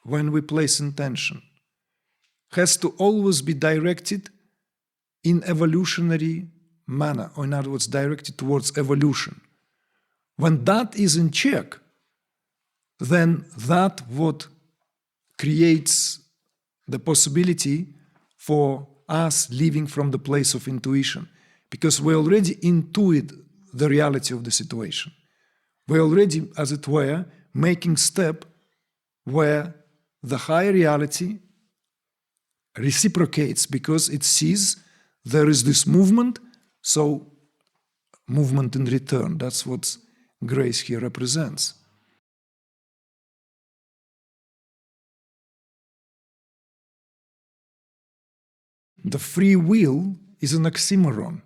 when we place intention has to always be directed in evolutionary manner, or in other words, directed towards evolution. When that is in check, then that what creates the possibility for us living from the place of intuition, because we already intuit the reality of the situation. We're already, as it were, making step where the higher reality reciprocates because it sees there is this movement, so movement in return. That's what grace here represents. The free will is an oxymoron.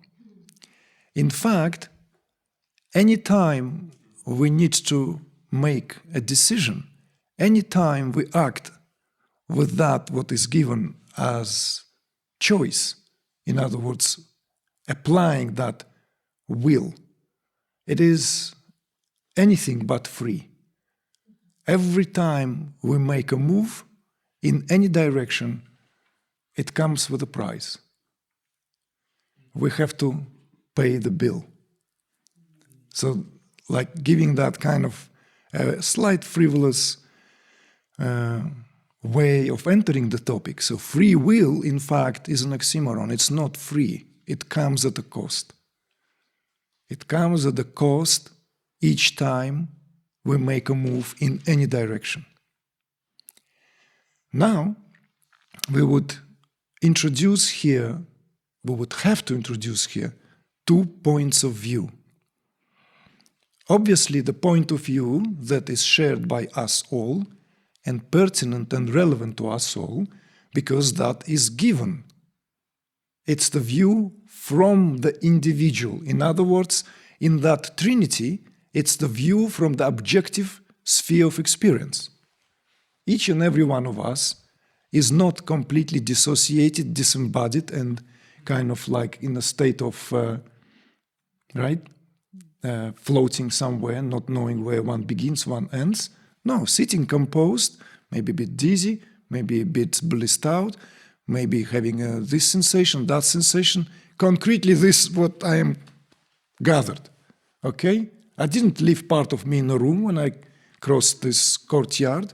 In fact, any time we need to make a decision, any time we act with that what is given as choice, in other words, applying that will, it is anything but free. Every time we make a move in any direction, it comes with a price. We have to pay the bill. So, like giving that kind of slight frivolous way of entering the topic. So free will, in fact, is an oxymoron. It's not free. It comes at a cost. It comes at a cost each time we make a move in any direction. Now, we would introduce here, we would have to introduce here, 2 points of view. Obviously, the point of view that is shared by us all and pertinent and relevant to us all, because that is given. It's the view from the individual. In other words, in that trinity, it's the view from the objective sphere of experience. Each and every one of us is not completely dissociated, disembodied, and kind of like in a state of, floating somewhere, not knowing where one begins, one ends. No, sitting composed, maybe a bit dizzy, maybe a bit blissed out, maybe having this sensation, that sensation. Concretely, this is what I am gathered, okay? I didn't leave part of me in a room when I crossed this courtyard,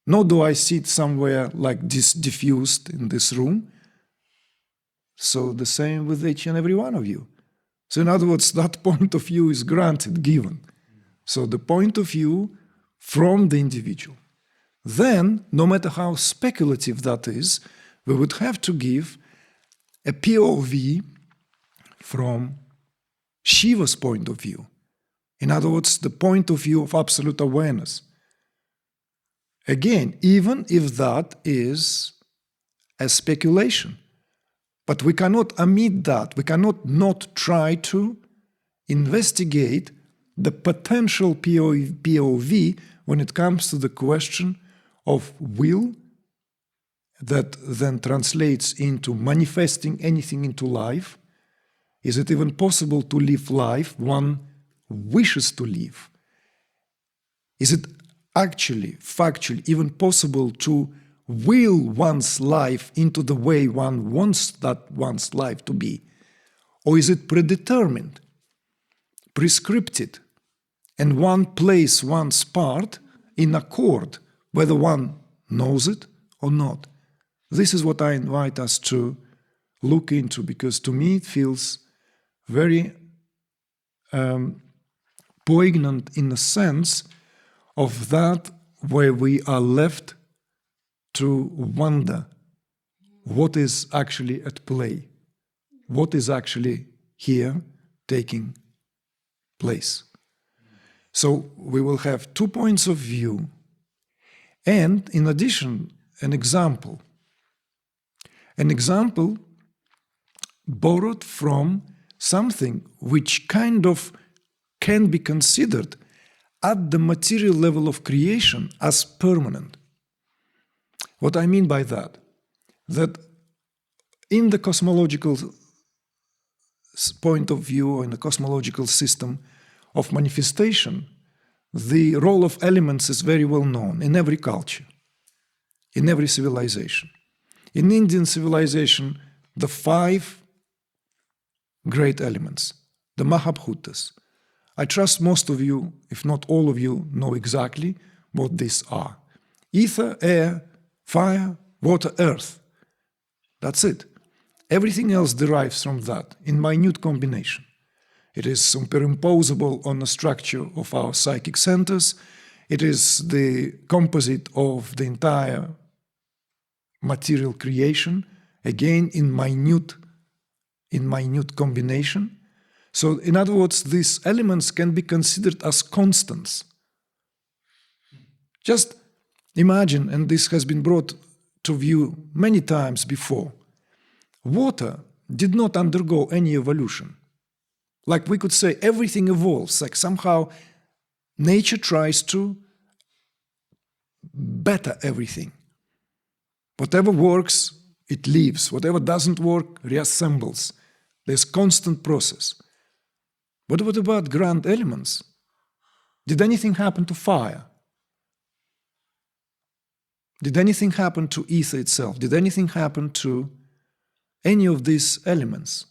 nor do I sit somewhere like this diffused in this room. So the same with each and every one of you. So in other words, that point of view is granted, given. So the point of view from the individual. Then, no matter how speculative that is, we would have to give a POV from Shiva's point of view. In other words, the point of view of absolute awareness. Again, even if that is a speculation, but we cannot omit that, we cannot not try to investigate the potential POV when it comes to the question of will that then translates into manifesting anything into life. Is it even possible to live life one wishes to live? Is it actually, factually, even possible to will one's life into the way one wants that one's life to be? Or is it predetermined, prescripted, and one plays one's part in accord, whether one knows it or not? This is what I invite us to look into, because to me it feels very poignant in the sense of that where we are left to wonder what is actually at play, what is actually here taking place. So we will have 2 points of view, and in addition, an example borrowed from something which kind of can be considered at the material level of creation as permanent. What I mean by that in the cosmological point of view, or in the cosmological system of manifestation, the role of elements is very well known in every culture. in every civilization. In Indian civilization, the 5 great elements, the Mahabhutas. I trust most of you, if not all of you, know exactly what these are. Ether, air, fire, water, earth. That's it. Everything else derives from that in minute combination. It is superimposable on the structure of our psychic centers. It is the composite of the entire material creation, again in minute combination. So in other words, these elements can be considered as constants. Just imagine, and this has been brought to view many times before, water did not undergo any evolution. Like we could say everything evolves, like somehow nature tries to better everything. Whatever works, it leaves. Whatever doesn't work, reassembles. There's constant process. But what about ground elements? Did anything happen to fire? Did anything happen to ether itself? Did anything happen to any of these elements?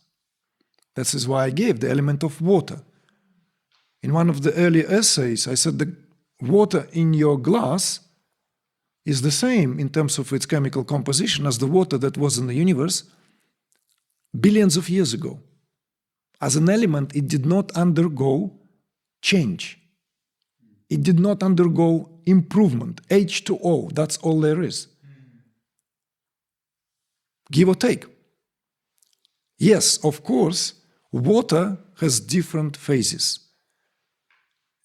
That is why I gave the element of water. In one of the earlier essays, I said the water in your glass is the same in terms of its chemical composition as the water that was in the universe billions of years ago. As an element, it did not undergo change. It did not undergo improvement. H2O, that's all there is. Give or take. Yes, of course, water has different phases,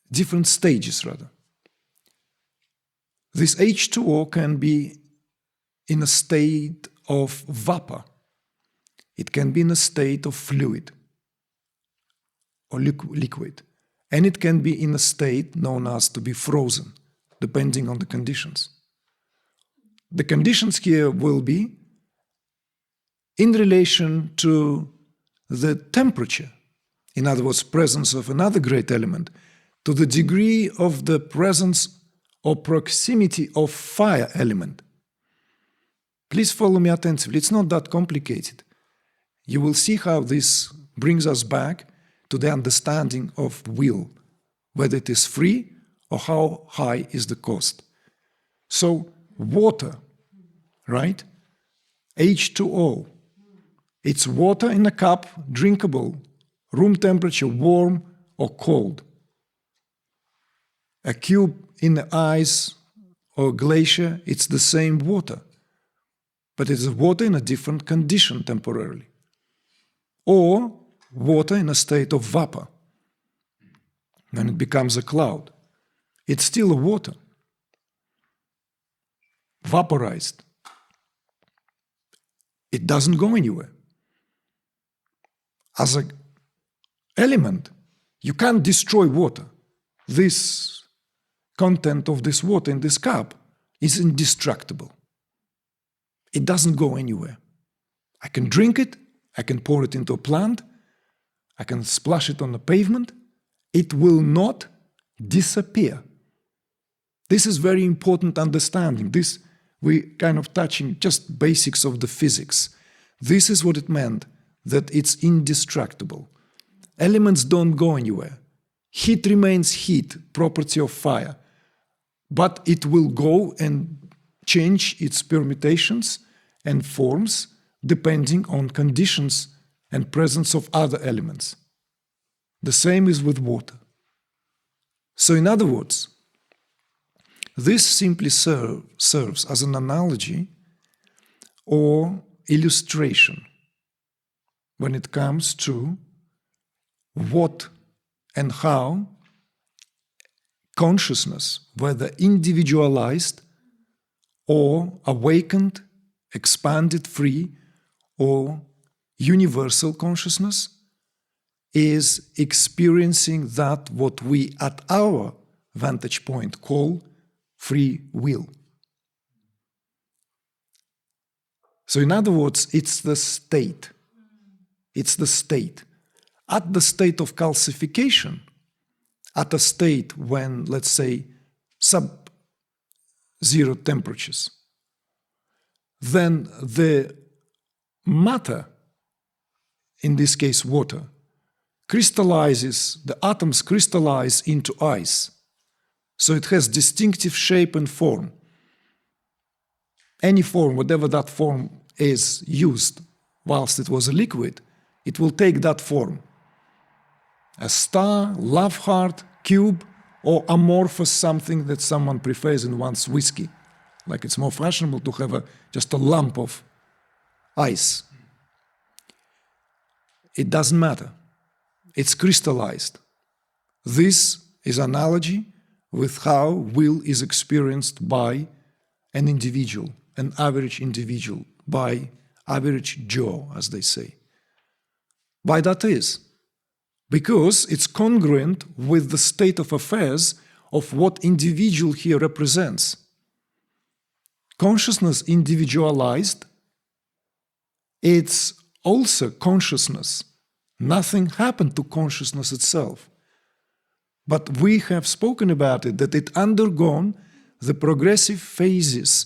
different stages rather. This H2O can be in a state of vapor. It can be in a state of fluid or liquid. And it can be in a state known as to be frozen, depending on the conditions. The conditions here will be in relation to the temperature, in other words, presence of another great element, to the degree of the presence or proximity of fire element. Please follow me attentively. It's not that complicated. You will see how this brings us back to the understanding of will, whether it is free or how high is the cost. So water, right? H2O. It's water in a cup, drinkable, room temperature, warm or cold. A cube in the ice or glacier, it's the same water, but it's water in a different condition temporarily. Or water in a state of vapor. When it becomes a cloud, it's still a water, vaporized. It doesn't go anywhere. As an element, you can't destroy water. This content of this water in this cup is indestructible. It doesn't go anywhere. I can drink it, I can pour it into a plant, I can splash it on the pavement. It will not disappear. This is very important understanding. This, we kind of touching just basics of the physics. This is what it meant, that it's indestructible. Elements don't go anywhere. Heat remains heat, property of fire. But it will go and change its permutations and forms depending on conditions and presence of other elements. The same is with water. So in other words, this simply serves as an analogy or illustration when it comes to what and how consciousness, whether individualized or awakened, expanded, free, or universal consciousness, is experiencing that what we at our vantage point call free will. So in other words, it's the state. It's the state. At the state of calcification, at a state when, let's say, sub-zero temperatures, then the matter, in this case water, crystallizes, the atoms crystallize into ice. So it has distinctive shape and form. Any form, whatever that form is used whilst it was a liquid, it will take that form. A star, love heart, cube, or amorphous something that someone prefers in one's whiskey. Like it's more fashionable to have just a lump of ice. It doesn't matter. It's crystallized. This is analogy with how will is experienced by an individual, an average individual, by average Joe, as they say. Why that is? Because it's congruent with the state of affairs of what individual here represents. Consciousness individualized, it's also consciousness. Nothing happened to consciousness itself. But we have spoken about it, that it undergone the progressive phases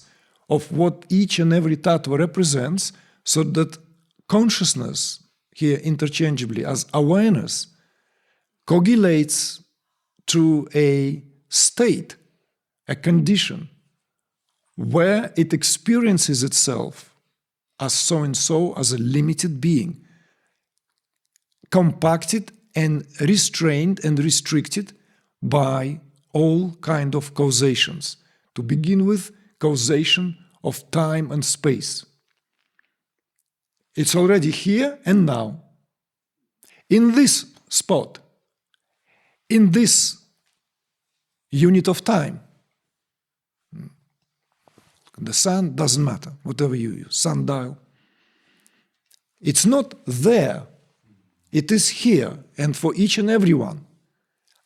of what each and every tattva represents, so that consciousness, here interchangeably as awareness, coagulates to a state, a condition, where it experiences itself as so-and-so, as a limited being, compacted and restrained and restricted by all kind of causations. To begin with, causation of time and space. It's already here and now. In this spot, in this unit of time. The sun doesn't matter, whatever you use, sundial. It's not there. It is here, and for each and every one,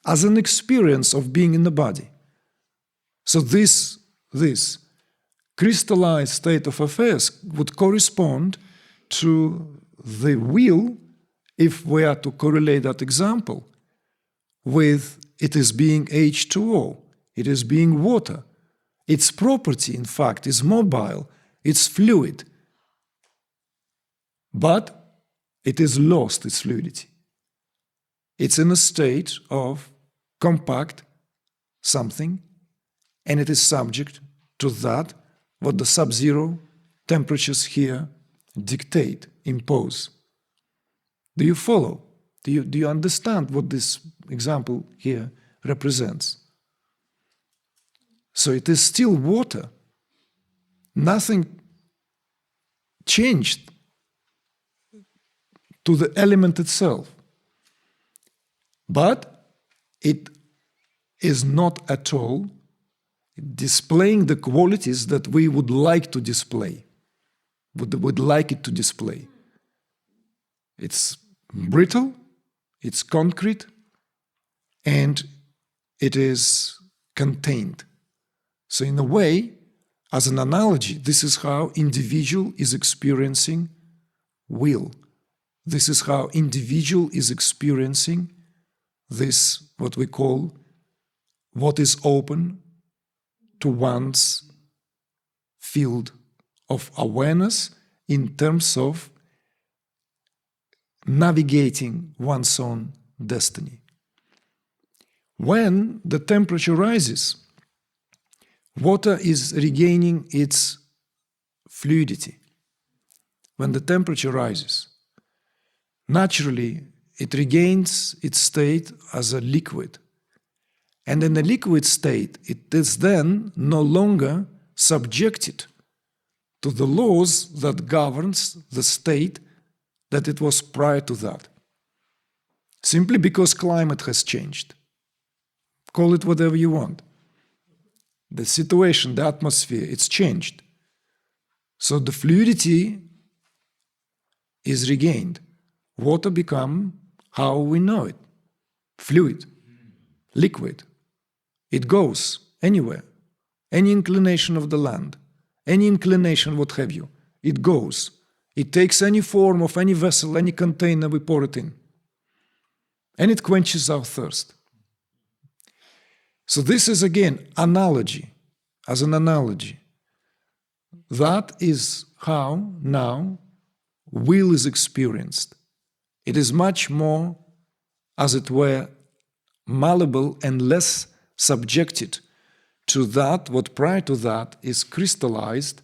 as an experience of being in the body. So this crystallized state of affairs would correspond to the will, if we are to correlate that example with it is being H2O, it is being water. Its property, in fact, is mobile, it's fluid. But it is lost its fluidity. It's in a state of compact something, and it is subject to that, what the sub-zero temperatures here dictate, impose. Do you follow? Do you understand what this example here represents? So it is still water. Nothing changed to the element itself. But it is not at all displaying the qualities that we would like to display, would like it to display. It's brittle, it's concrete, and it is contained. So in a way, as an analogy, this is how individual is experiencing will. This is how individual is experiencing this, what we call, what is open to one's field of awareness in terms of navigating one's own destiny. When the temperature rises, water is regaining its fluidity. When the temperature rises, naturally, it regains its state as a liquid. And in the liquid state, it is then no longer subjected to the laws that governs the state that it was prior to that. Simply because climate has changed. Call it whatever you want. The situation, the atmosphere, it's changed. So the fluidity is regained. Water become how we know it. Fluid, liquid. It goes anywhere. Any inclination of the land, any inclination, what have you, it goes. It takes any form of any vessel, any container, we pour it in. And it quenches our thirst. So this is again analogy, as an analogy. that is how now will is experienced. It is much more, as it were, malleable and less subjected to that what prior to that is crystallized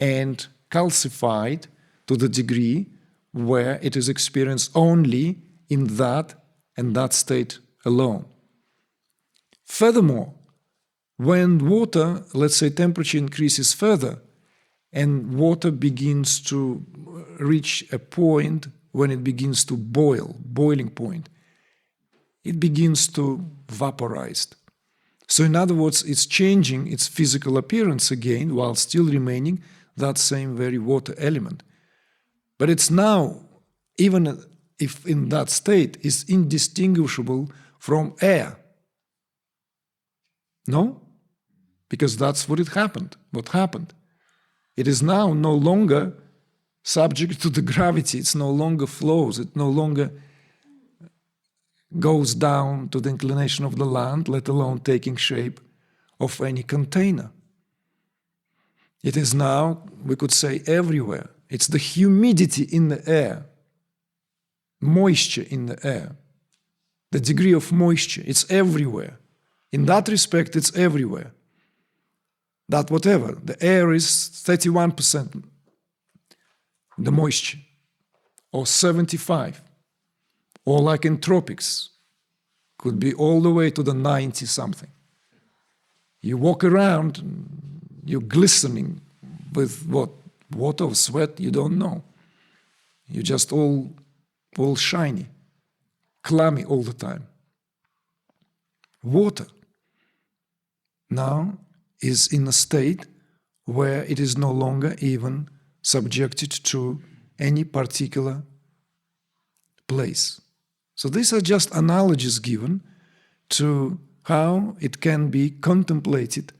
and calcified to the degree where it is experienced only in that and that state alone. Furthermore, when water, let's say temperature increases further and water begins to reach a point when it begins to boil, boiling point, it begins to vaporize. So in other words, it's changing its physical appearance again while still remaining that same very water element. But it's now, even if in that state, is indistinguishable from air. No? Because that's what happened. It is now no longer subject to the gravity. It no longer flows. It no longer goes down to the inclination of the land, let alone taking shape of any container. It is now, we could say, everywhere. It's the humidity in the air, moisture in the air, the degree of moisture. It's everywhere. In that respect, it's everywhere. That whatever, the air is 31% the moisture, or 75%. Or like in tropics, could be all the way to the 90-something. You walk around, you're glistening with what? Water or sweat, you don't know. You're just all shiny, clammy all the time. Water now is in a state where it is no longer even subjected to any particular place. So these are just analogies given to how it can be contemplated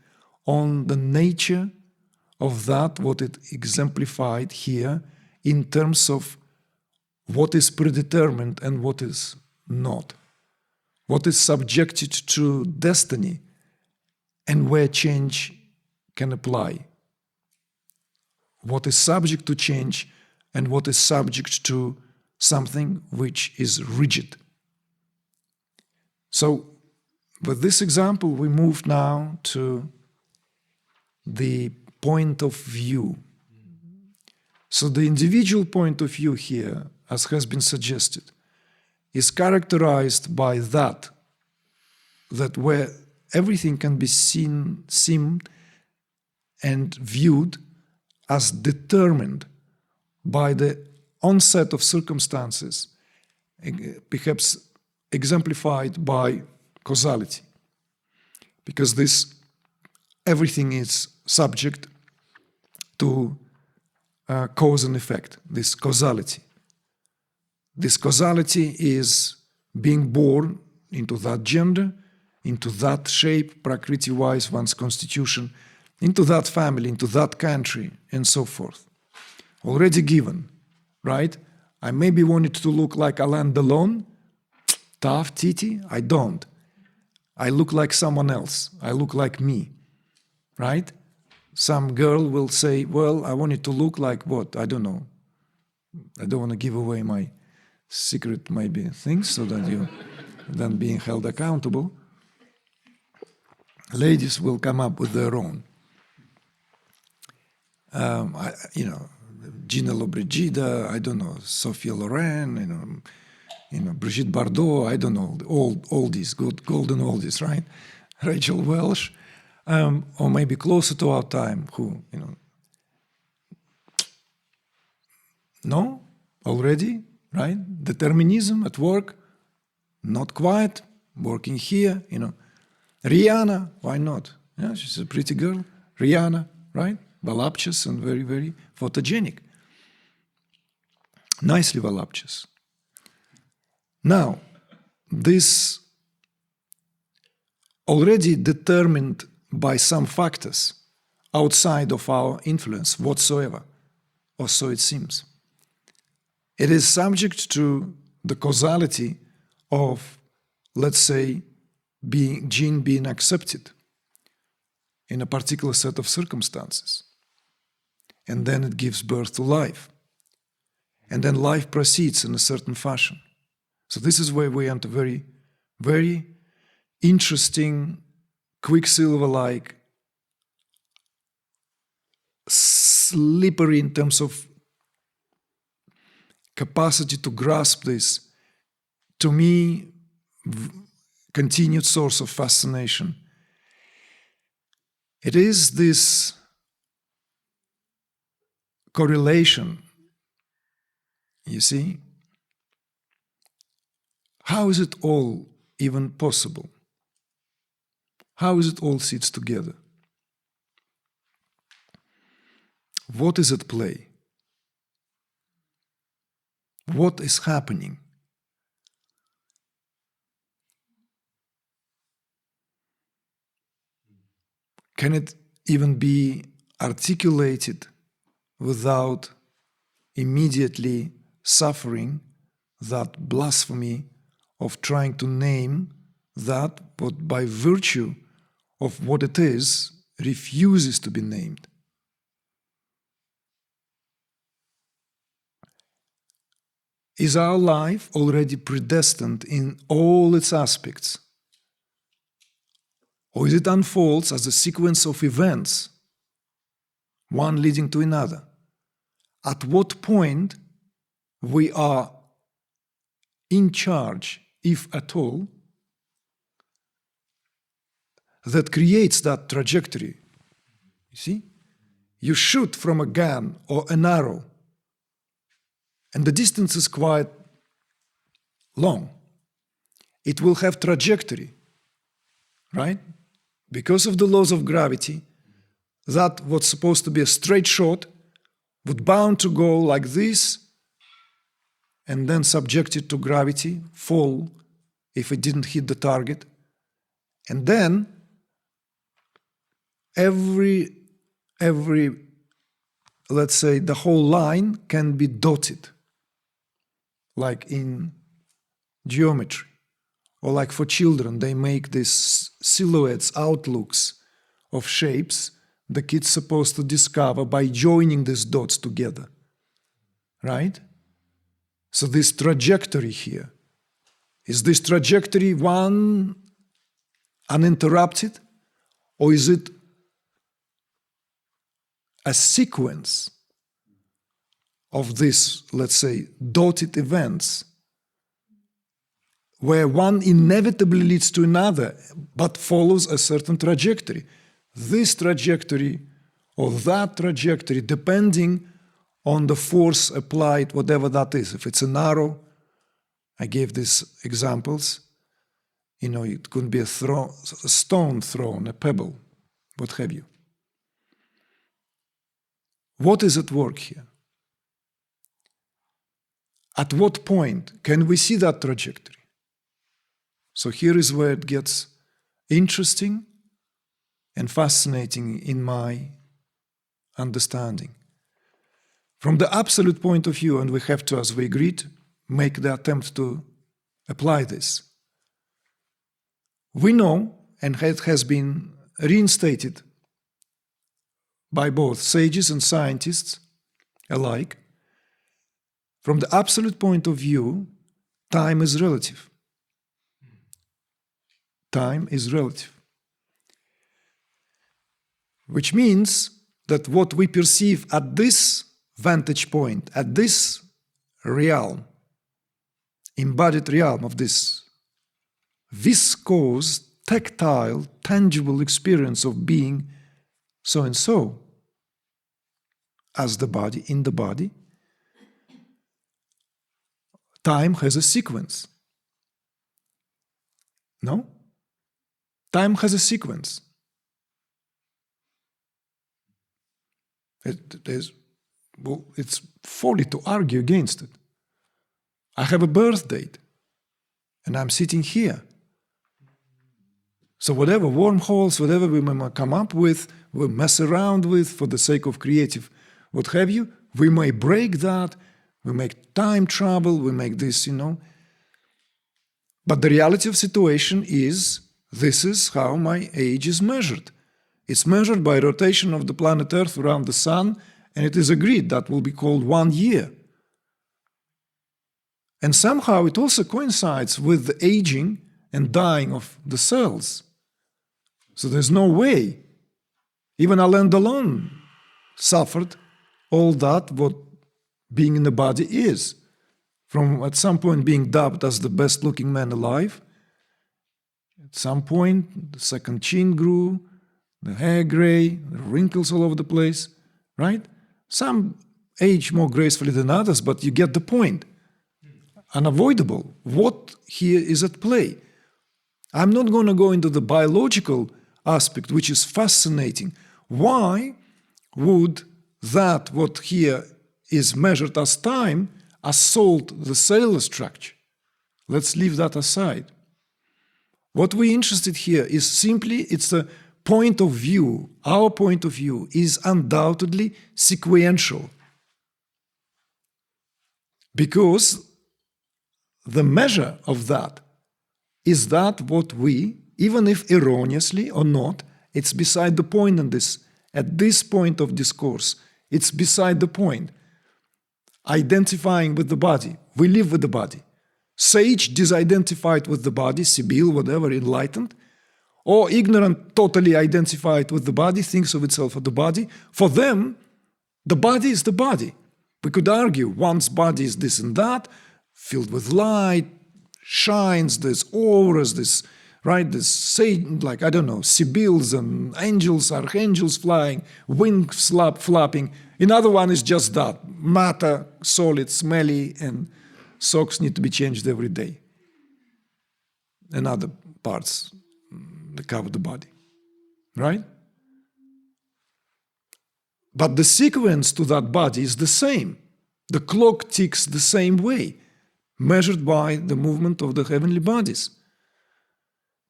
on the nature of that, what it exemplified here in terms of what is predetermined and what is not, what is subjected to destiny and where change can apply, what is subject to change and what is subject to something which is rigid. So with this example, we move now to the point of view. So the individual point of view here, as has been suggested, is characterized by that where everything can be seen and viewed as determined by the onset of circumstances, perhaps exemplified by causality, because this everything is subject to cause and effect, this causality. This causality is being born into that gender, into that shape, prakriti-wise, one's constitution, into that family, into that country, and so forth. Already given, right? I maybe wanted to look like Alain Delon, tough, titty. I don't. I look like someone else. I look like me, right? Some girl will say, well, I wanted to look like what? I don't know. I don't want to give away my secret maybe things so that you then being held accountable. Ladies will come up with their own. Gina Lollobrigida, I don't know, Sophia Loren, Brigitte Bardot, I don't know, all these golden oldies, right? Rachel Welch, or maybe closer to our time, who, no, already, right? Determinism at work, not quiet, working here, Rihanna, why not? Yeah, she's a pretty girl, Rihanna, right? Voluptuous and very, very photogenic. Nicely voluptuous. Now, this already determined by some factors outside of our influence whatsoever, or so it seems. It is subject to the causality of, let's say, gene being accepted in a particular set of circumstances. and then it gives birth to life. And then life proceeds in a certain fashion. So this is where we enter very, very interesting, quicksilver-like, slippery in terms of capacity to grasp this, to me, continued source of fascination. It is this correlation, you see. How is it all even possible? How is it all sits together? What is at play? What is happening? Can it even be articulated without immediately suffering that blasphemy of trying to name that what by virtue of what it is refuses to be named? Is our life already predestined in all its aspects? Or is it unfolds as a sequence of events, one leading to another? At what point we are in charge, if at all, that creates that trajectory? You see? You shoot from a gun or an arrow, and the distance is quite long. It will have trajectory, right? Because of the laws of gravity, that what's supposed to be a straight shot would bound to go like this and then subjected to gravity, fall if it didn't hit the target. And then every let's say the whole line can be dotted, like in geometry. Or like for children, they make these silhouettes, outlooks of shapes the kid's supposed to discover by joining these dots together, right? So this trajectory here, is this trajectory one uninterrupted, or is it a sequence of these, let's say, dotted events where one inevitably leads to another, but follows a certain trajectory? This trajectory or that trajectory, depending on the force applied, whatever that is. If it's an arrow, I gave these examples, it could be a stone thrown, a pebble, what have you. What is at work here? At what point can we see that trajectory? So here is where it gets interesting and fascinating in my understanding. From the absolute point of view, and we have to, as we agreed, make the attempt to apply this. We know, and it has been reinstated by both sages and scientists alike, from the absolute point of view, time is relative. Time is relative. Which means that what we perceive at this vantage point, at this realm, embodied realm of this viscose, tactile, tangible experience of being so and so, as the body, in the body, time has a sequence. No? Time has a sequence. It's folly to argue against it. I have a birth date, and I'm sitting here. So whatever wormholes, whatever we may come up with, we mess around with for the sake of creative, what have you, we may break that, we make time travel, we make this, But the reality of situation is, this is how my age is measured. It's measured by rotation of the planet Earth around the sun and it is agreed that will be called 1 year. And somehow it also coincides with the aging and dying of the cells. So there's no way. Even Alain Delon suffered all that what being in the body is. From at some point being dubbed as the best looking man alive, at some point the second chin grew, the hair gray, the wrinkles all over the place, right? Some age more gracefully than others, but you get the point. Unavoidable. What here is at play? I'm not going to go into the biological aspect, which is fascinating. Why would that what here is measured as time assault the cellular structure? Let's leave that aside. What we're interested here is simply, it's a point of view. Our point of view is undoubtedly sequential. Because the measure of that is that what we, even if erroneously or not, it's beside the point in this, at this point of discourse, it's beside the point. Identifying with the body, we live with the body. Sage disidentified with the body, Sibyl, whatever, enlightened, or ignorant, totally identified with the body, thinks of itself as the body. For them, the body is the body. We could argue one's body is this and that, filled with light, shines, there's auras, this, right, this Satan, like, I don't know, Sibyls and angels, archangels flying, wings flapping. Another one is just that, matter, solid, smelly, and socks need to be changed every day. And other parts that cover the body, right? But the sequence to that body is the same. The clock ticks the same way, measured by the movement of the heavenly bodies.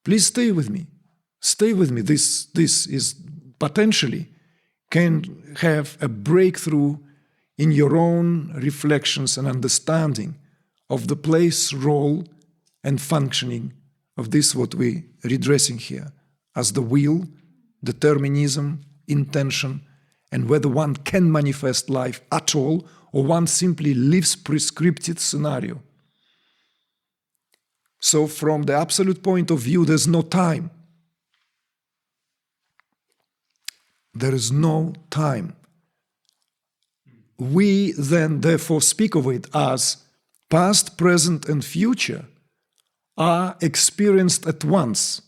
Please stay with me. Stay with me. This is potentially can have a breakthrough in your own reflections and understanding of the place, role, and functioning of this what we're redressing here as the will, determinism, intention, and whether one can manifest life at all or one simply lives prescripted scenario. So from the absolute point of view, there's no time. There is no time. We then therefore speak of it as past, present, and future are experienced at once.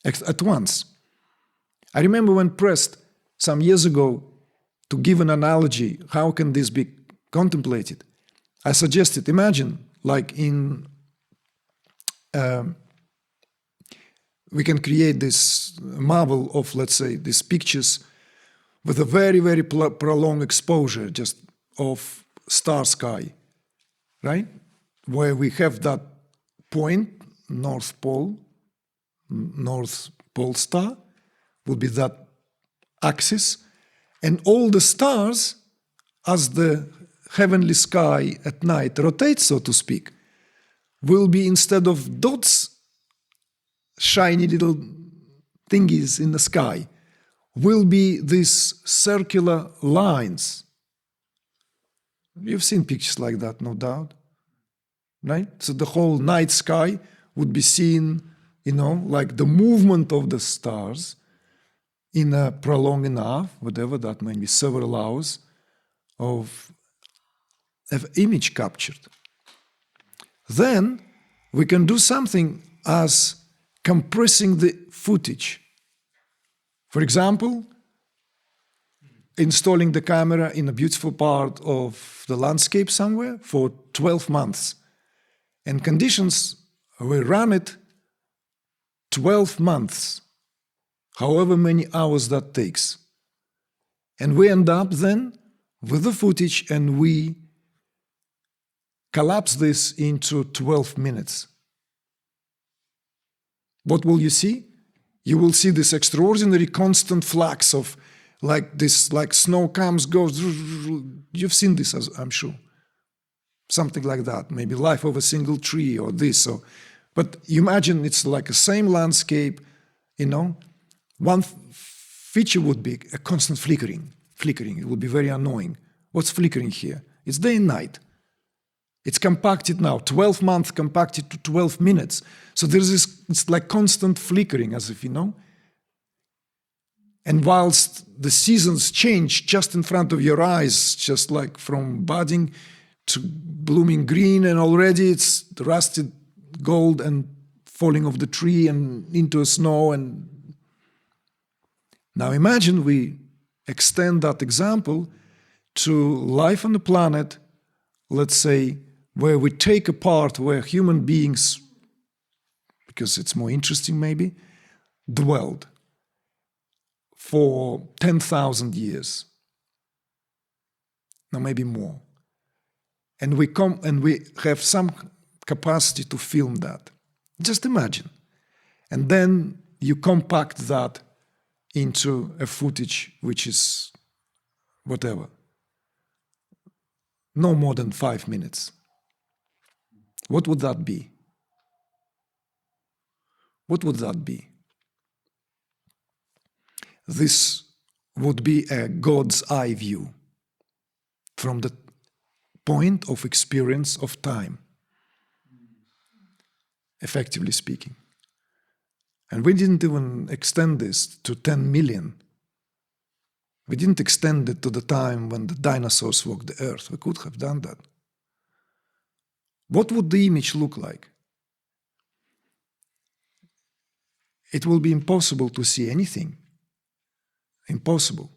At once. I remember when pressed some years ago to give an analogy, how can this be contemplated? I suggested, imagine, like in we can create this marvel of, let's say, these pictures with a very, very prolonged exposure just of star sky, right? Where we have that point, North Pole star, will be that axis, and all the stars, as the heavenly sky at night rotates, so to speak, will be, instead of dots, shiny little thingies in the sky, will be these circular lines. You've seen pictures like that, no doubt, right? So the whole night sky would be seen, you know, like the movement of the stars in a prolonged enough, whatever that may be, several hours of image captured. Then we can do something as compressing the footage. For example, installing the camera in a beautiful part of the landscape somewhere for 12 months. And conditions, we run it 12 months, however many hours that takes. And we end up then with the footage and we collapse this into 12 minutes. What will you see? You will see this extraordinary constant flux of like this, like snow comes, goes. You've seen this, I'm sure. Something like that, maybe life of a single tree or this. Or, but you imagine it's like a same landscape, you know. One feature would be a constant flickering. flickering. It will be very annoying. What's flickering here? It's day and night. It's compacted now, 12 months compacted to 12 minutes. So there's this, it's like constant flickering, as if, And whilst the seasons change just in front of your eyes, just like from budding to blooming green, and already it's rusted gold and falling off the tree and into snow. And now imagine we extend that example to life on the planet, let's say, where we take apart where human beings, because it's more interesting maybe, dwelled for 10,000 years, now maybe more. And we come and we have some capacity to film that. Just imagine. And then you compact that into a footage which is whatever, no more than 5 minutes. What would that be? What would that be? This would be a God's eye view from the point of experience of time, effectively speaking. And we didn't even extend this to 10 million. We didn't extend it to the time when the dinosaurs walked the earth. We could have done that. What would the image look like? It will be impossible to see anything. Impossible.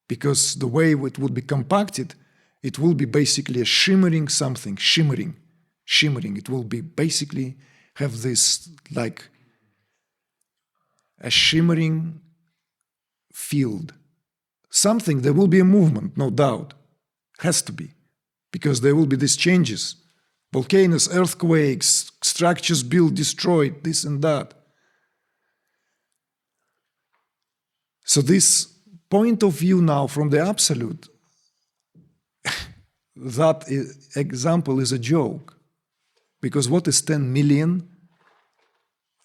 Because the way it would be compacted, it will be basically a shimmering something, shimmering. It will be basically have this like a shimmering field. Something, there will be a movement, no doubt. Has to be. Because there will be these changes. Volcanoes, earthquakes, structures built, destroyed, this and that. So this point of view now from the absolute, that example is a joke. Because what is 10 million,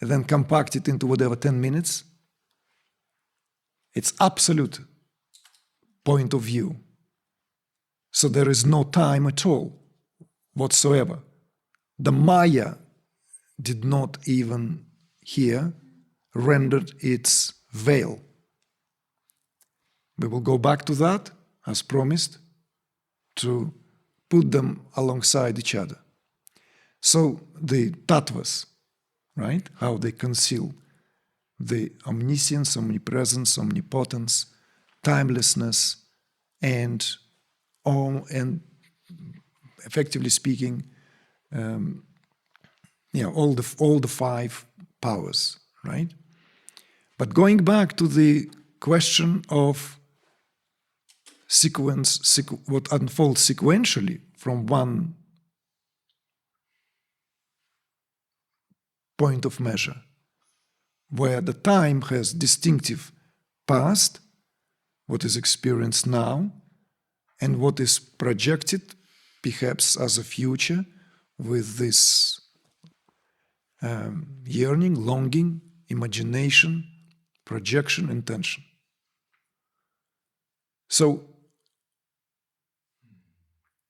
and then compact it into whatever, 10 minutes? It's absolute point of view. So there is no time at all, whatsoever. The Maya did not even here rendered its veil. We will go back to that, as promised, to put them alongside each other. So the Tattvas, right? How they conceal the omniscience, omnipresence, omnipotence, timelessness, and effectively speaking, all the 5 powers, right? But going back to the question of what unfolds sequentially from one point of measure, where the time has distinctive past, what is experienced now, and what is projected perhaps as a future with this yearning, longing, imagination, projection, intention. So,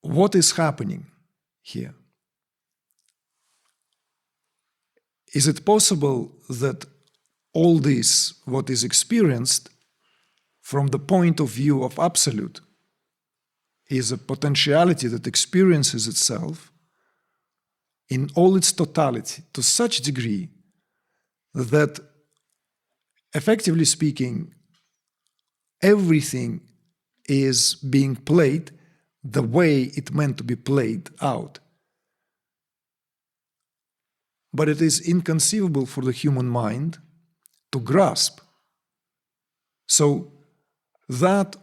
what is happening here? Is it possible that all this, what is experienced from the point of view of absolute, is a potentiality that experiences itself in all its totality to such degree that, effectively speaking, everything is being played the way it meant to be played out. But it is inconceivable for the human mind to grasp. So that,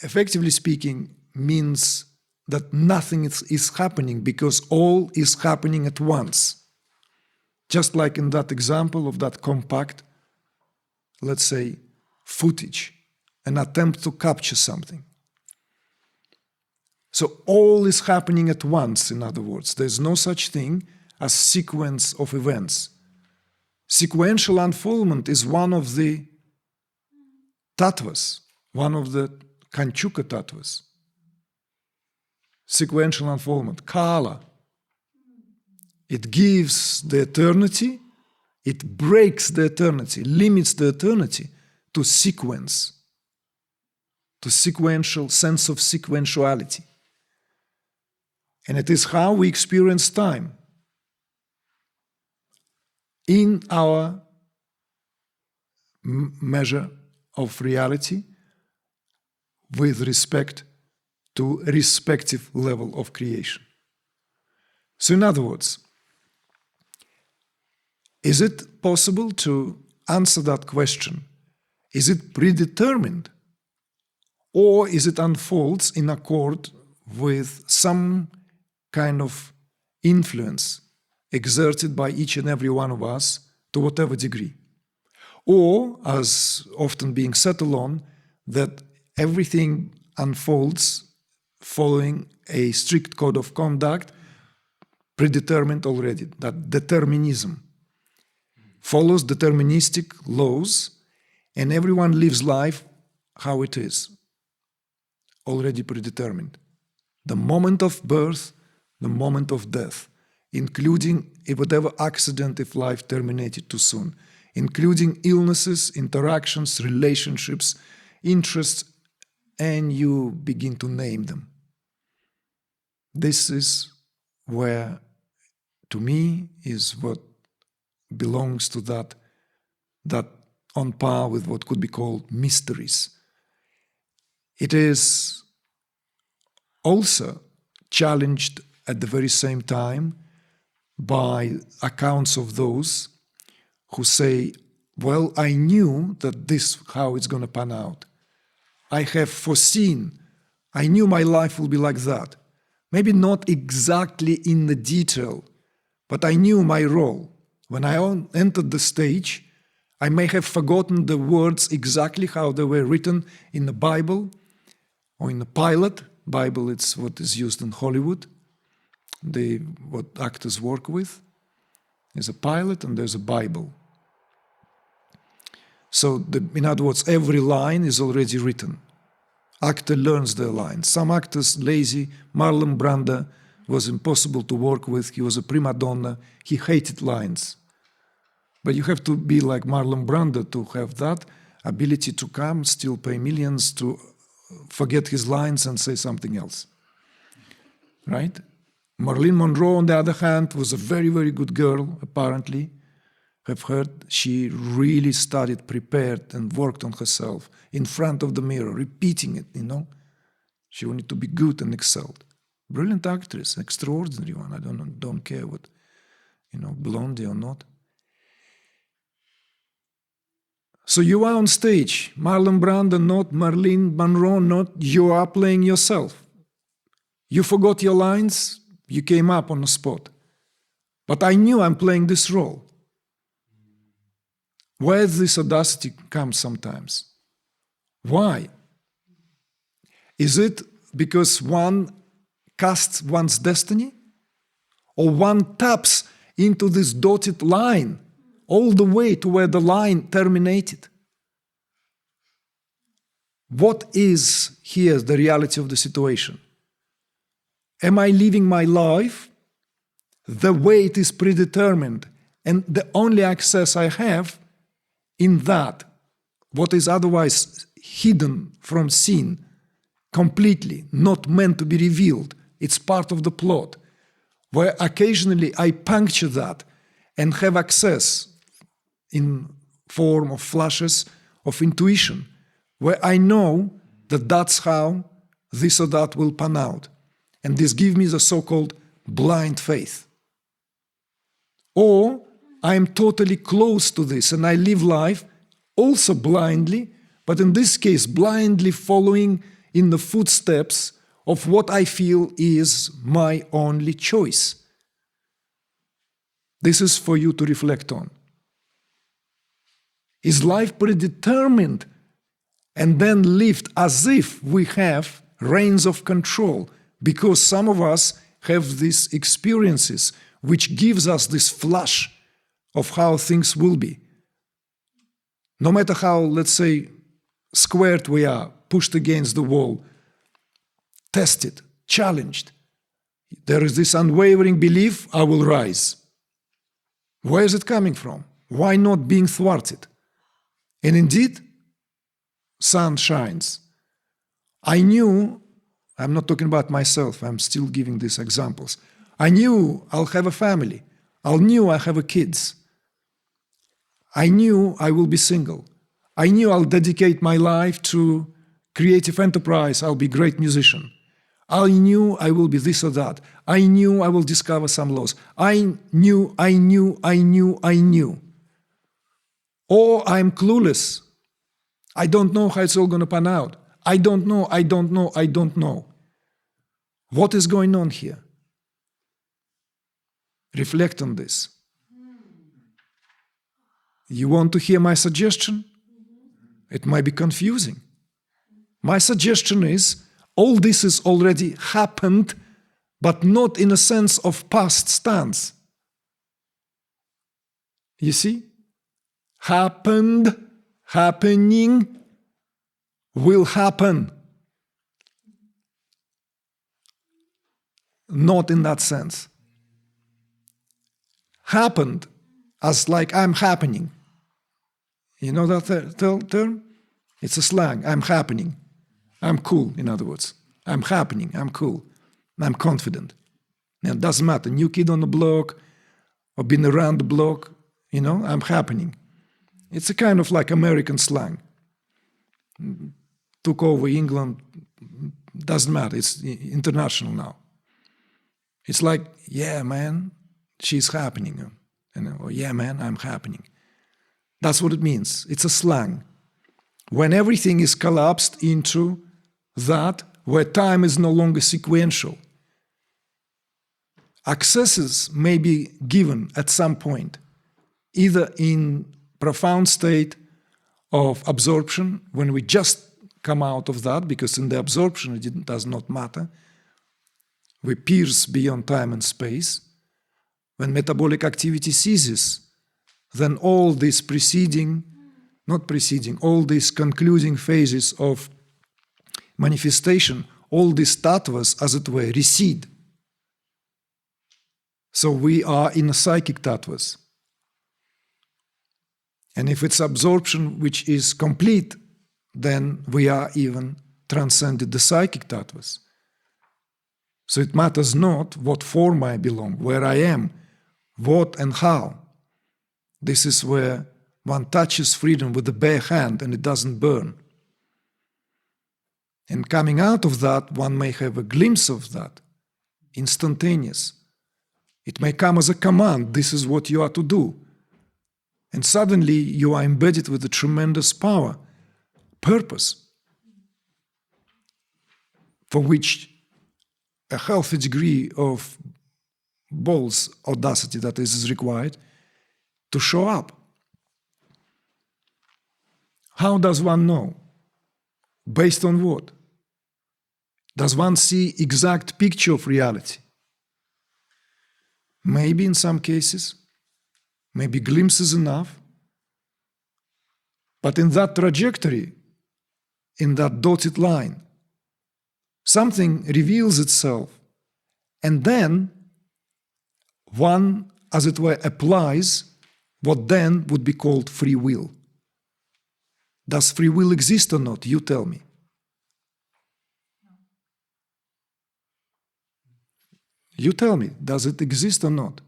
effectively speaking, means that nothing is happening because all is happening at once. Just like in that example of that compact, let's say, footage, an attempt to capture something. So all is happening at once, in other words. There's no such thing as sequence of events. Sequential unfoldment is one of the tattvas one of the Kanchuka Tattvas. Sequential unfoldment, Kala. It gives the eternity, it breaks the eternity, limits the eternity to sequence, to sequential sense of sequentiality. And it is how we experience time in our measure of reality with respect to a respective level of creation. So in other words, is it possible to answer that question? Is it predetermined? Or is it unfolds in accord with some kind of influence exerted by each and every one of us to whatever degree? Or, as often being settled on, that everything unfolds following a strict code of conduct predetermined already, that determinism follows deterministic laws, and everyone lives life how it is, already predetermined. The moment of birth, the moment of death, including whatever accident if life terminated too soon, including illnesses, interactions, relationships, interests, and you begin to name them. This is where, to me, is what belongs to that on par with what could be called mysteries. It is also challenged at the very same time by accounts of those who say, well, I knew that this how it's going to pan out. I have foreseen, I knew my life will be like that. Maybe not exactly in the detail, but I knew my role. When I entered the stage, I may have forgotten the words exactly how they were written in the Bible or in the pilot. Bible, it's what is used in Hollywood. What actors work with. There's a pilot and there's a Bible. So, in other words, every line is already written. Actor learns their lines. Some actors lazy. Marlon Brando was impossible to work with. He was a prima donna. He hated lines. But you have to be like Marlon Brando to have that ability to come, still pay millions to forget his lines and say something else. Right? Marilyn Monroe, on the other hand, was a very, very good girl, apparently. I've heard she really studied, prepared, and worked on herself in front of the mirror, repeating it, She wanted to be good and excelled. Brilliant actress, extraordinary one. I don't care what, blondie or not. So you are on stage, Marlon Brando, not Marilyn Monroe, not you are playing yourself. You forgot your lines, you came up on the spot. But I knew I'm playing this role. Where this audacity comes sometimes? Why? Is it because one casts one's destiny? Or one taps into this dotted line all the way to where the line terminated? What is here the reality of the situation? Am I living my life the way it is predetermined, and the only access I have in that, what is otherwise hidden from seen, completely not meant to be revealed, it's part of the plot, where occasionally I puncture that and have access in form of flashes of intuition, where I know that that's how this or that will pan out. And this gives me the so-called blind faith. Or I am totally close to this and I live life also blindly, but in this case blindly following in the footsteps of what I feel is my only choice. This is for you to reflect on. Is life predetermined and then lived as if we have reins of control, because some of us have these experiences which gives us this flash of how things will be. No matter how, let's say, squared we are, pushed against the wall, tested, challenged, there is this unwavering belief, I will rise. Where is it coming from? Why not being thwarted? And indeed, sun shines. I knew, I'm not talking about myself, I'm still giving these examples. I knew I'll have a family. I knew I have kids. I knew I will be single. I knew I'll dedicate my life to creative enterprise. I'll be a great musician. I knew I will be this or that. I knew I will discover some laws. I knew. Or I'm clueless. I don't know how it's all going to pan out. I don't know. What is going on here? Reflect on this. You want to hear my suggestion? It might be confusing. My suggestion is, all this has already happened, but not in a sense of past tense. You see? Happened, happening, will happen. Not in that sense. Happened as like I'm happening. You know that term? It's a slang. I'm happening. I'm cool, in other words. I'm happening. I'm cool. I'm confident. Now, it doesn't matter. New kid on the block or been around the block, I'm happening. It's a kind of like American slang. Took over England. Doesn't matter. It's international now. It's like, yeah, man, she's happening. Or, yeah, man, I'm happening. That's what it means. It's a slang. When everything is collapsed into that where time is no longer sequential. Accesses may be given at some point, either in profound state of absorption, when we just come out of that, because in the absorption it does not matter. We pierce beyond time and space. When metabolic activity ceases, then all these all these concluding phases of manifestation, all these tattvas, as it were, recede. So we are in a psychic tattvas. And if it's absorption which is complete, then we are even transcended the psychic tattvas. So it matters not what form I belong, where I am, what and how. This is where one touches freedom with the bare hand and it doesn't burn. And coming out of that, one may have a glimpse of that, instantaneous. It may come as a command, this is what you are to do. And suddenly you are embedded with a tremendous power, purpose, for which a healthy degree of balls, audacity that is required to show up. How does one know? Based on what? Does one see exact picture of reality? Maybe in some cases, maybe glimpses enough. But in that trajectory, in that dotted line, something reveals itself, and then one, as it were, applies what then would be called free will. Does free will exist or not? You tell me. You tell me, does it exist or not?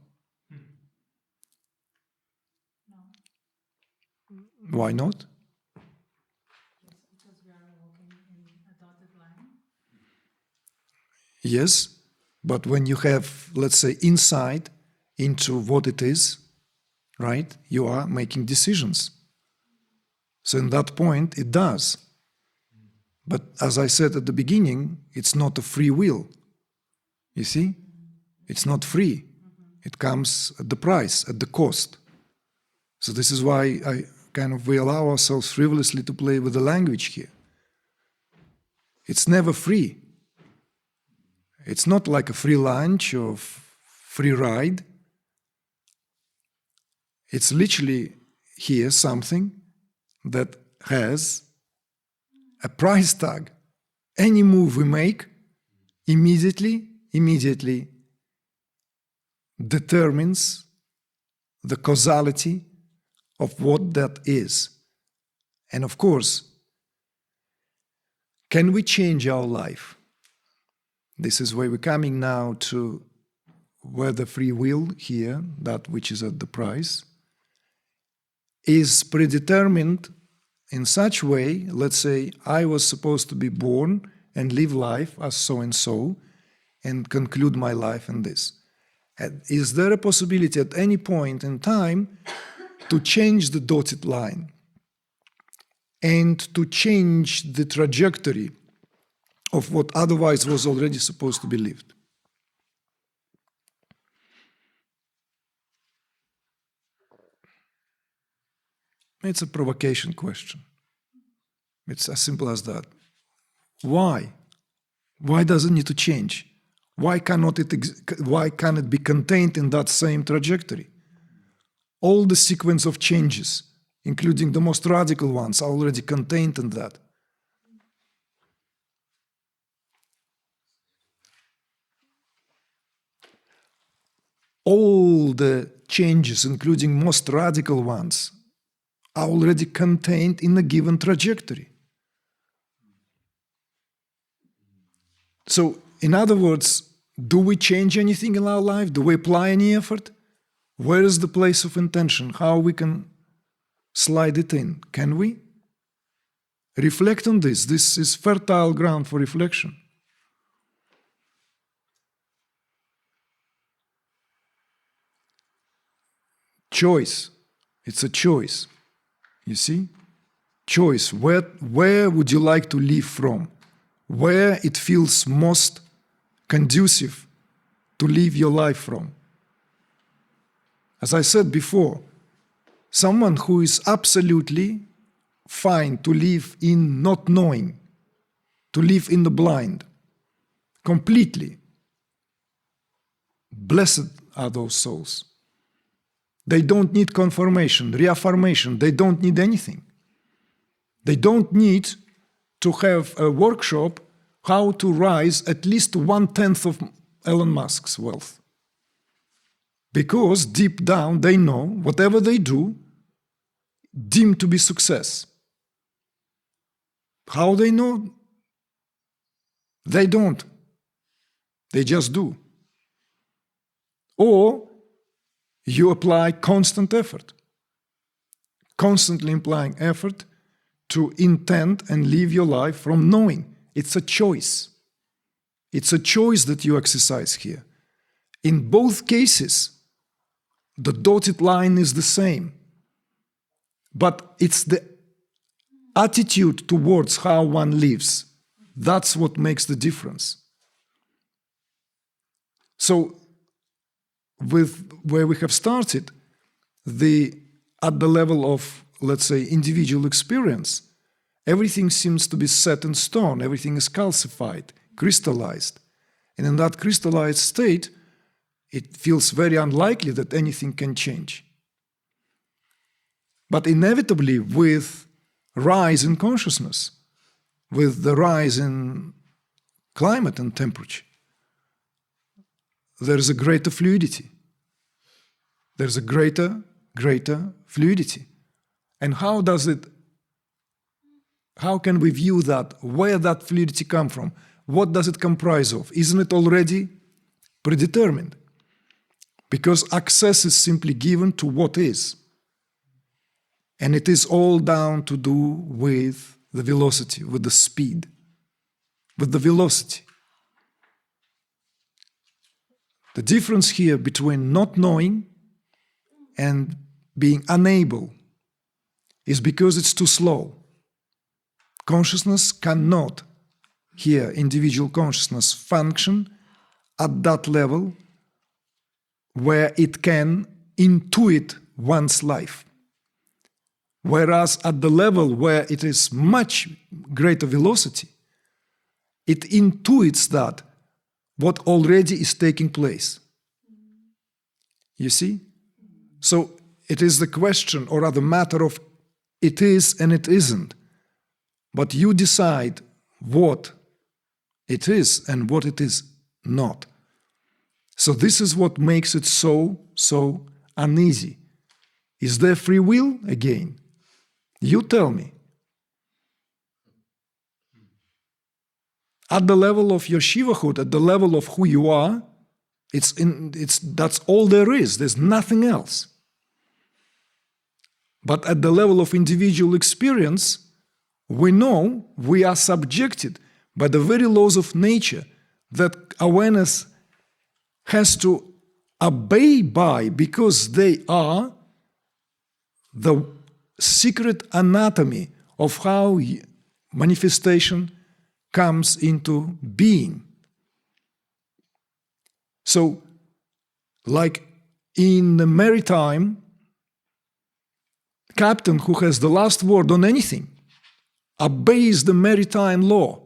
No. Why not? Because we are walking in a dotted line. Yes, but when you have, let's say, insight into what it is, right, you are making decisions. So in that point, it does. But as I said at the beginning, it's not a free will. You see? It's not free. It comes at the price, at the cost. So this is why we allow ourselves frivolously to play with the language here. It's never free. It's not like a free lunch or free ride. It's literally here something that has a price tag. Any move we make immediately determines the causality of what that is. And of course, can we change our life? This is where we're coming now to where the free will here, that which is at the price, is predetermined in such way. Let's say I was supposed to be born and live life as so and conclude my life in this. And is there a possibility at any point in time to change the dotted line and to change the trajectory of what otherwise was already supposed to be lived? It's a provocation question. It's as simple as that. Why? Why does it need to change? Why can't it be contained in that same trajectory? All the sequence of changes, including the most radical ones, are already contained in that. All the changes, including most radical ones, are already contained in a given trajectory. So, in other words, do we change anything in our life? Do we apply any effort? Where is the place of intention? How we can slide it in? Can we? Reflect on this. This is fertile ground for reflection. Choice. It's a choice. You see? Choice. Where would you like to live from? Where it feels most conducive to live your life from? As I said before, someone who is absolutely fine to live in not knowing, to live in the blind, completely, blessed are those souls. They don't need confirmation, reaffirmation. They don't need anything. They don't need to have a workshop how to rise at least 1/10 of Elon Musk's wealth. Because deep down they know whatever they do, deemed to be success. How they know? They don't. They just do. Or you apply constant effort, constantly implying effort to intend and live your life from knowing. It's a choice. It's a choice that you exercise here. In both cases, the dotted line is the same, but it's the attitude towards how one lives. That's what makes the difference. So, with where we have started, at the level of, let's say, individual experience, everything seems to be set in stone, everything is calcified, crystallized. And in that crystallized state, it feels very unlikely that anything can change. But inevitably, with rise in consciousness, with the rise in climate and temperature, there is a greater fluidity. There's a greater fluidity. And how can we view that? Where that fluidity come from? What does it comprise of? Isn't it already predetermined? Because access is simply given to what is. And it is all down to do with the velocity, with the speed, with the velocity. The difference here between not knowing and being unable is because it's too slow. Consciousness cannot, here, individual consciousness, function at that level where it can intuit one's life. Whereas at the level where it is much greater velocity, it intuits that what already is taking place. You see? So it is the question, or rather matter of it is and it isn't. but you decide what it is and what it is not. So this is what makes it so uneasy. Is there free will again? You tell me. At the level of your Shivahood, at the level of who you are, that's all there is. There's nothing else. But at the level of individual experience, we know we are subjected by the very laws of nature that awareness has to obey by, because they are the secret anatomy of how manifestation comes into being. So, like in the maritime, captain who has the last word on anything obeys the maritime law,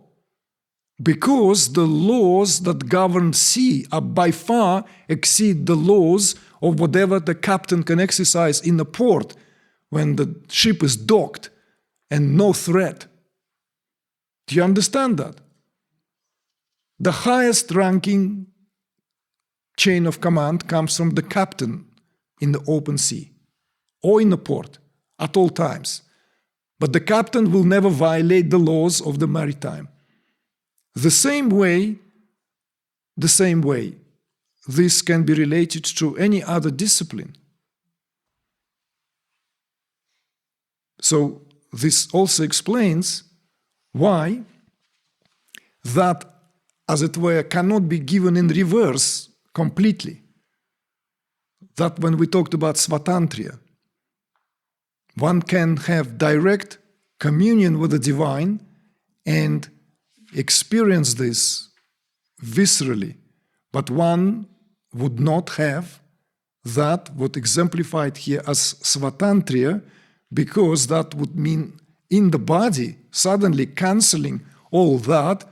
because the laws that govern sea are by far exceed the laws of whatever the captain can exercise in a port when the ship is docked and no threat. Do you understand that? The highest ranking chain of command comes from the captain in the open sea or in the port at all times. But the captain will never violate the laws of the maritime. The same way, this can be related to any other discipline. So this also explains why that, as it were, cannot be given in reverse completely. That when we talked about Svatantriya, one can have direct communion with the divine and experience this viscerally, but one would not have that what exemplified here as Svatantriya, because that would mean in the body suddenly cancelling all that,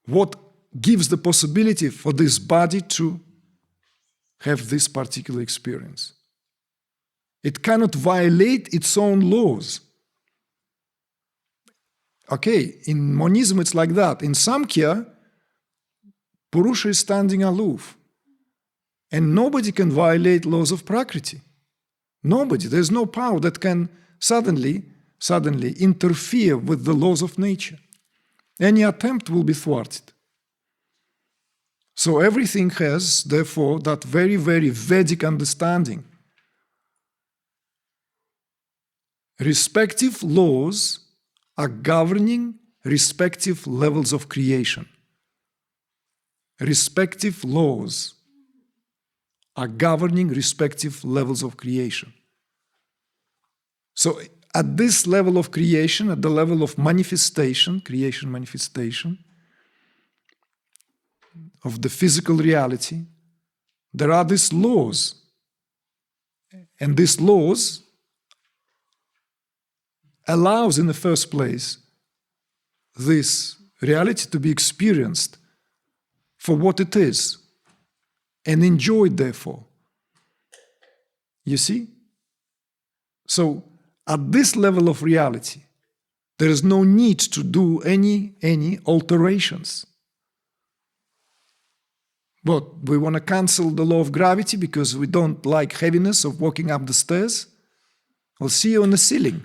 what gives the possibility for this body to have this particular experience. It cannot violate its own laws. Okay, in monism it's like that. In Samkhya, Purusha is standing aloof. And nobody can violate laws of Prakriti. Nobody. There's no power that can suddenly interfere with the laws of nature. Any attempt will be thwarted. So everything has, therefore, that very, very Vedic understanding. Respective laws are governing respective levels of creation. Respective laws are governing respective levels of creation. So at this level of creation, at the level of manifestation, creation manifestation, of the physical reality, there are these laws. And these laws allows in the first place this reality to be experienced for what it is and enjoyed therefore. You see? So at this level of reality, there is no need to do any alterations. But we want to cancel the law of gravity because we don't like heaviness of walking up the stairs. I'll see you on the ceiling.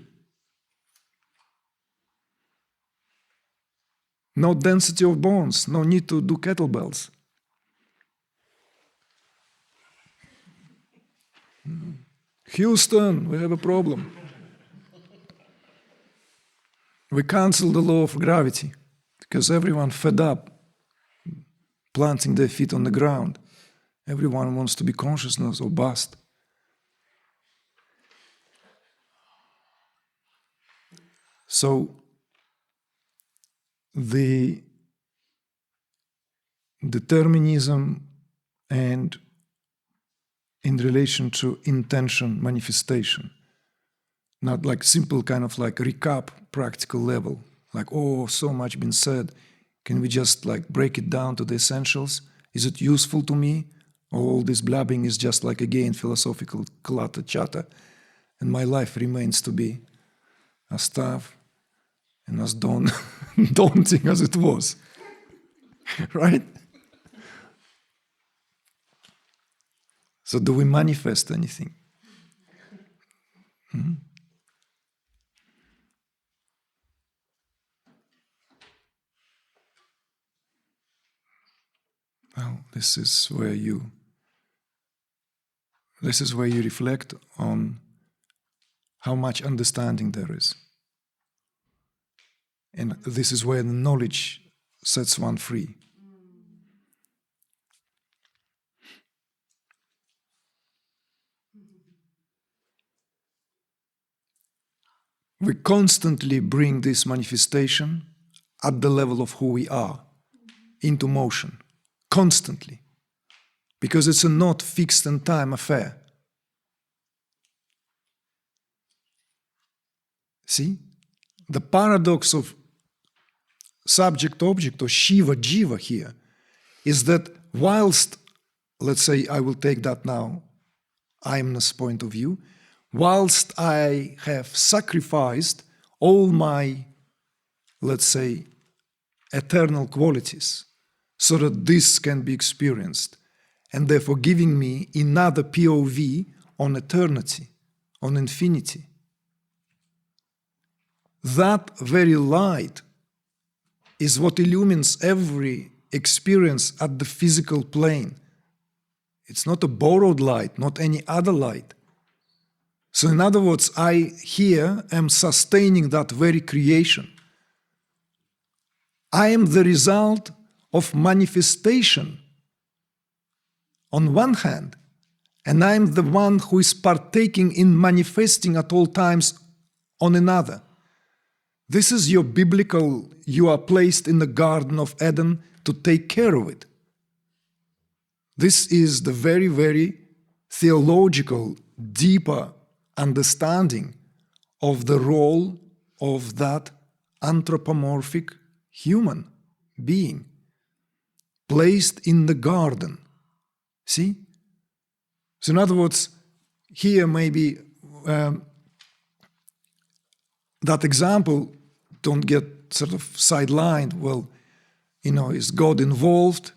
No density of bones, no need to do kettlebells. Houston, we have a problem. We cancel the law of gravity because everyone fed up planting their feet on the ground. Everyone wants to be consciousness or bust. So the determinism and in relation to intention manifestation, not like simple kind of like recap practical level, like, oh, so much been said. Can we just like break it down to the essentials? Is it useful to me? Or all this blabbing is just like, again, philosophical clatter chatter, and my life remains to be a stuff. and as daunting as it was, right? So do we manifest anything? Hmm? Well, this is where you reflect on how much understanding there is. And this is where the knowledge sets one free. We constantly bring this manifestation at the level of who we are into motion, constantly, because it's a not fixed in time affair. See? The paradox of subject-object or Shiva-Jiva here is that whilst, let's say I will take that now, I-amness point of view, whilst I have sacrificed all my, let's say, eternal qualities so that this can be experienced, and therefore giving me another POV on eternity, on infinity. That very light is what illumines every experience at the physical plane. It's not a borrowed light, not any other light. So in other words, I here am sustaining that very creation. I am the result of manifestation on one hand, and I am the one who is partaking in manifesting at all times on another. This is your biblical, you are placed in the Garden of Eden to take care of it. This is the very, very theological, deeper understanding of the role of that anthropomorphic human being placed in the garden. See? So in other words, here maybe that example, don't get sort of sidelined. Well, is God involved?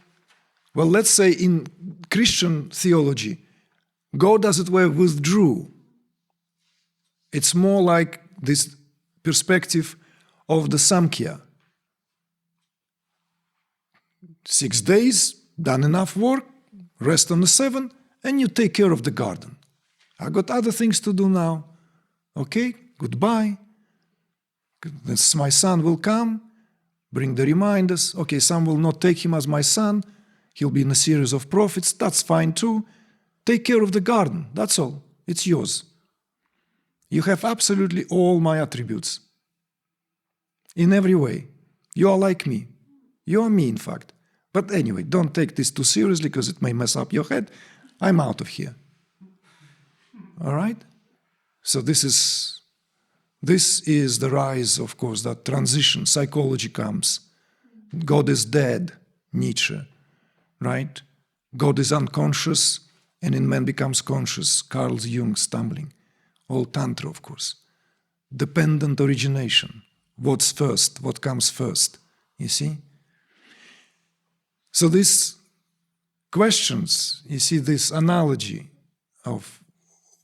Well, let's say in Christian theology, God, as it were, withdrew. It's more like this perspective of the Samkhya. 6 days, done enough work, rest on the 7th, and you take care of the garden. I got other things to do now. Okay, goodbye. My son will come, bring the reminders. Okay, some will not take him as my son. He'll be in a series of prophets. That's fine too. Take care of the garden. That's all. It's yours. You have absolutely all my attributes. In every way. You are like me. You are me, in fact. But anyway, don't take this too seriously because it may mess up your head. I'm out of here. All right? So this is the rise, of course, that transition. Psychology comes. God is dead, Nietzsche, right? God is unconscious, and in man becomes conscious. Carl Jung stumbling. All Tantra, of course. Dependent origination. What's first? What comes first? You see? So these questions, you see this analogy of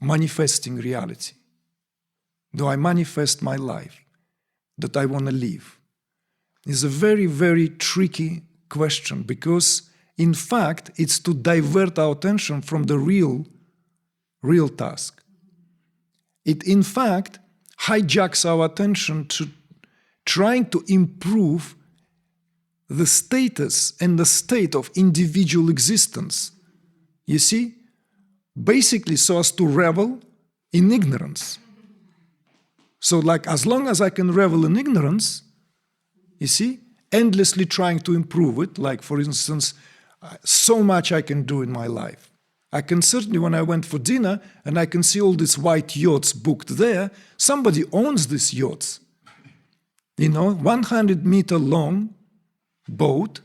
manifesting reality. Do I manifest my life that I want to live? Is a very, very tricky question because, in fact, it's to divert our attention from the real task. It, in fact, hijacks our attention to trying to improve the status and the state of individual existence. You see? Basically so as to revel in ignorance. So like as long as I can revel in ignorance, you see, endlessly trying to improve it, like for instance, so much I can do in my life. I can certainly, when I went for dinner and I can see all these white yachts booked there, somebody owns these yachts. 100-meter long boat,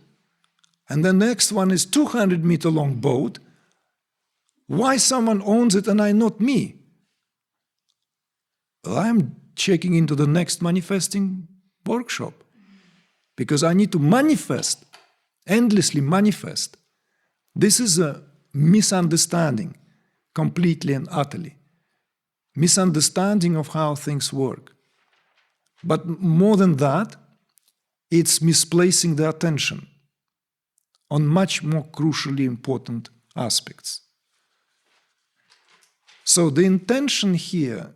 and the next one is 200-meter long boat. Why someone owns it and I not me? Well, I'm checking into the next manifesting workshop. Because I need to manifest, endlessly manifest. This is a misunderstanding, completely and utterly. Misunderstanding of how things work. But more than that, it's misplacing the attention on much more crucially important aspects. So the intention here,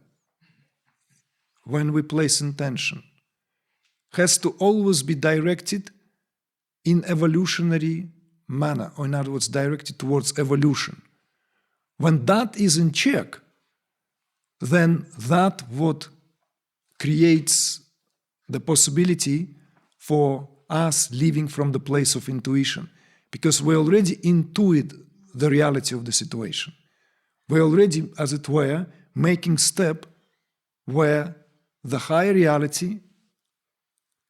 when we place intention, has to always be directed in evolutionary manner, or in other words, directed towards evolution. When that is in check, then that what creates the possibility for us living from the place of intuition, because we already intuit the reality of the situation. We're already, as it were, making step where the higher reality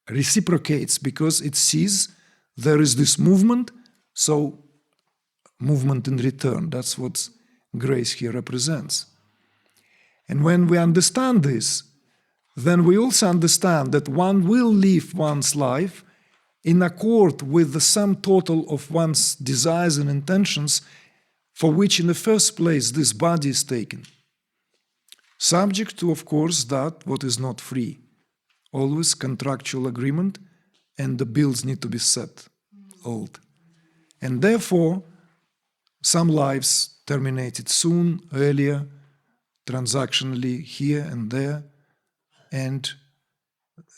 reciprocates because it sees there is this movement, so movement in return. That's what grace here represents. And when we understand this, then we also understand that one will live one's life in accord with the sum total of one's desires and intentions for which in the first place this body is taken. Subject to, of course, that what is not free. Always contractual agreement, and the bills need to be settled. And therefore, some lives terminated soon, earlier, transactionally here and there, and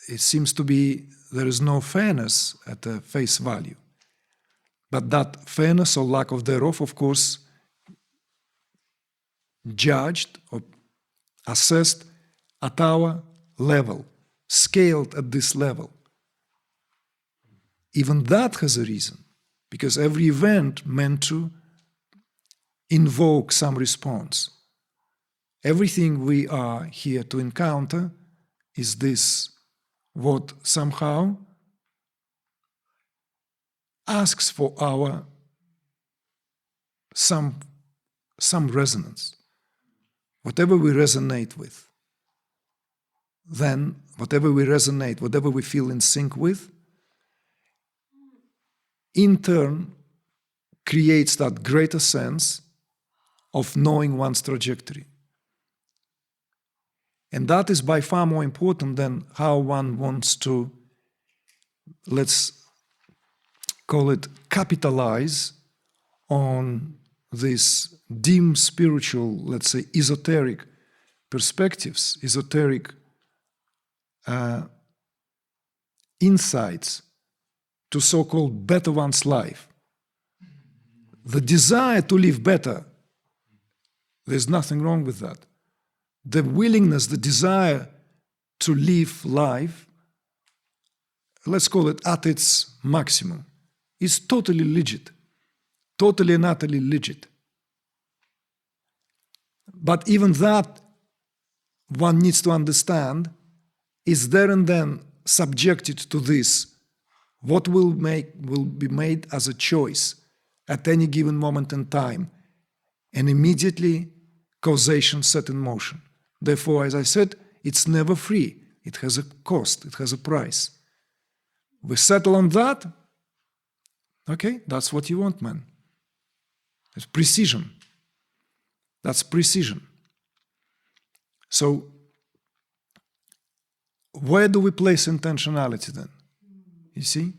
it seems to be there is no fairness at the face value. But that fairness or lack of thereof, of course, judged or assessed at our level, scaled at this level. Even that has a reason, because every event meant to invoke some response. Everything we are here to encounter is this what somehow asks for our some resonance. Whatever we resonate with, then whatever we resonate, whatever we feel in sync with, in turn creates that greater sense of knowing one's trajectory. And that is by far more important than how one wants to, let's call it, capitalize on this dim spiritual, let's say, esoteric perspectives, esoteric insights to so-called better one's life. The desire to live better, there's nothing wrong with that. The willingness, the desire to live life, let's call it at its maximum, is totally legit, totally and utterly legit. But even that, one needs to understand, is there and then subjected to this, what will be made as a choice at any given moment in time, and immediately causation set in motion. Therefore, as I said, it's never free. It has a cost, it has a price. We settle on that, okay, that's what you want, man. It's precision. That's precision. So, where do we place intentionality then? You see?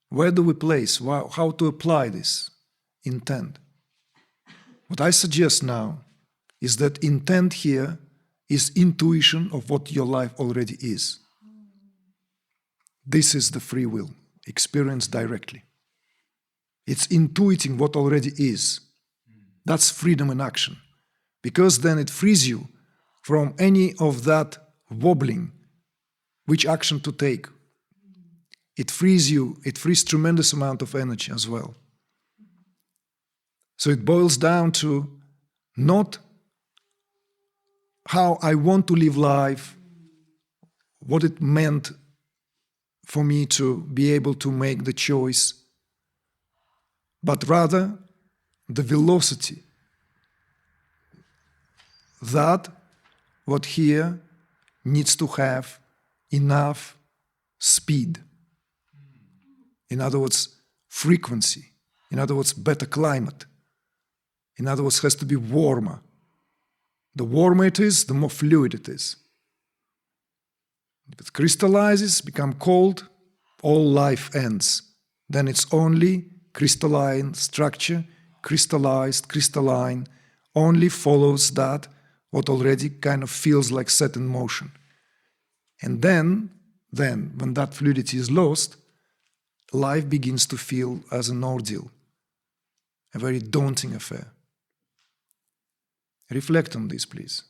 Where do we place, how to apply this intent? What I suggest now is that intent here is intuition of what your life already is. This is the free will, experienced directly. It's intuiting what already is. That's freedom in action. Because then it frees you from any of that wobbling, which action to take. It frees you, it frees tremendous amount of energy as well. So it boils down to not how I want to live life, what it meant for me to be able to make the choice, but rather the velocity. That what here needs to have enough speed. In other words, frequency. In other words, better climate. In other words, has to be warmer. The warmer it is, the more fluid it is. If it crystallizes, becomes cold, all life ends. Then it's only crystalline structure, crystallized, crystalline, only follows that what already kind of feels like set in motion. And then when that fluidity is lost, life begins to feel as an ordeal, a very daunting affair. Reflect on this, please.